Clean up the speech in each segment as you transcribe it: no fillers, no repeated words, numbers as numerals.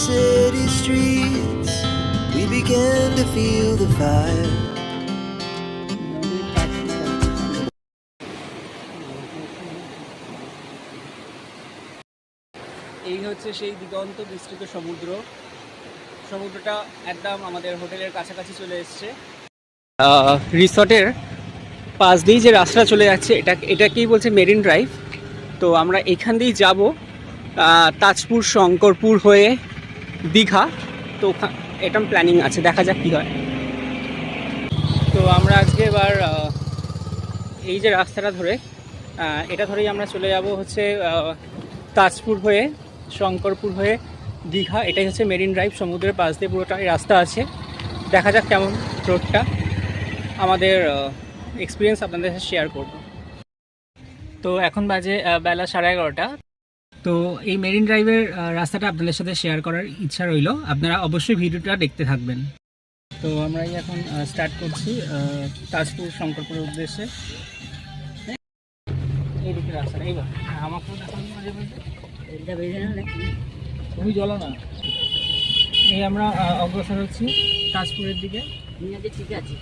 city streets, we began to feel the fire. এই হচ্ছে সেই দিগন্ত বিস্তৃত সমুদ্র। সমুদ্রটা একদম আমাদের হোটেলের কাছাকাছি চলে এসছে। রিসর্টের পাশ দিয়েই যে রাস্তাটা চলে যাচ্ছে এটাকেই বলছে মেরিন ড্রাইভ। তো আমরা এখান দিয়েই যাব তাজপুর, শঙ্করপুর হয়ে দীঘা। তো এটা প্ল্যানিং আছে, দেখা যাক কী হয়। তো আমরা আজকে এবার এই যে রাস্তাটা ধরে এটা ধরেই আমরা চলে যাব হচ্ছে তাজপুর হয়ে, শঙ্করপুর হয়ে দীঘা। এটাই হচ্ছে মেরিন ড্রাইভ, সমুদ্রের পাশ দিয়ে পুরোটাই রাস্তা আছে। দেখা যাক কেমন রোডটা, আমাদের এক্সপিরিয়েন্স আপনাদের সাথে শেয়ার করব। তো এখন বাজে বেলা 11:30। তো এই মেরিন ড্রাইভের রাস্তাটা আপনাদের সাথে শেয়ার করার ইচ্ছা রইল, আপনারা অবশ্যই ভিডিওটা দেখতে থাকবেন। তো আমরাই এখন স্টার্ট করছি তাজপুর, শঙ্করপুরের উদ্দেশ্যে। এইদিকে রাস্তাটা এইবার আমাকে দেখান মাঝে মাঝে, এটা বেরিয়ে না তুমি চলো না। এই আমরা অগ্রসর হচ্ছি তাজপুরের দিকে। ঠিক আছে, ঠিক আছে।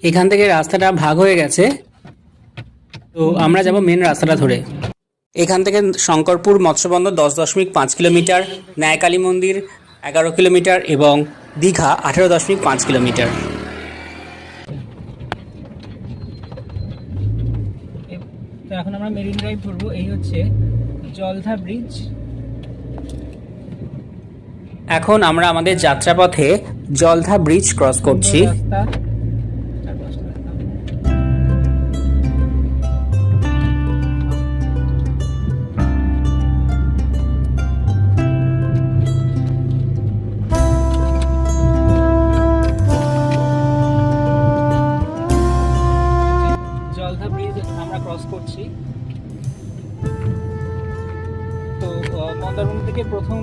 এখান থেকে রাস্তাটা ভাগ হয়ে গেছে, তো আমরা যাব মেন রাস্তাটা ধরে। এখান থেকে শঙ্করপুর মৎস্যবন্দর 10.5 কিলোমিটার, ন্যায়কালী মন্দির 11 কিলোমিটার এবং দীঘা 18.5 কিলোমিটার। তো এখন আমরা মেরিন ড্রাইভ ধরবো। এই হচ্ছে জলধা ব্রিজ। এখন আমরা আমাদের যাত্রাপথে জলধা ব্রিজ ক্রস করছি। জলধা ব্রিজ আমরা ক্রস করছি। তো মন্দারমণি থেকে প্রথম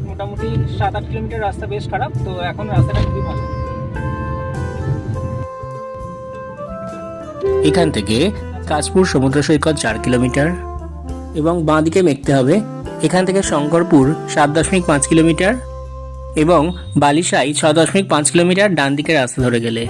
মোটামুটি 7-8 কিলোমিটার রাস্তা বেশ খারাপ, তো এখন রাস্তাটা খুবই ভালো। এখান থেকে তাজপুর সমুদ্র সৈকত 4 কিলোমিটার এবং বাঁদিকে মেঘতে হবে। এখান থেকে শঙ্করপুর 7.5 কিলোমিটার এবং বালিসাই 6.5 কিলোমিটার ডান দিকে রাস্তা ধরে গেলে।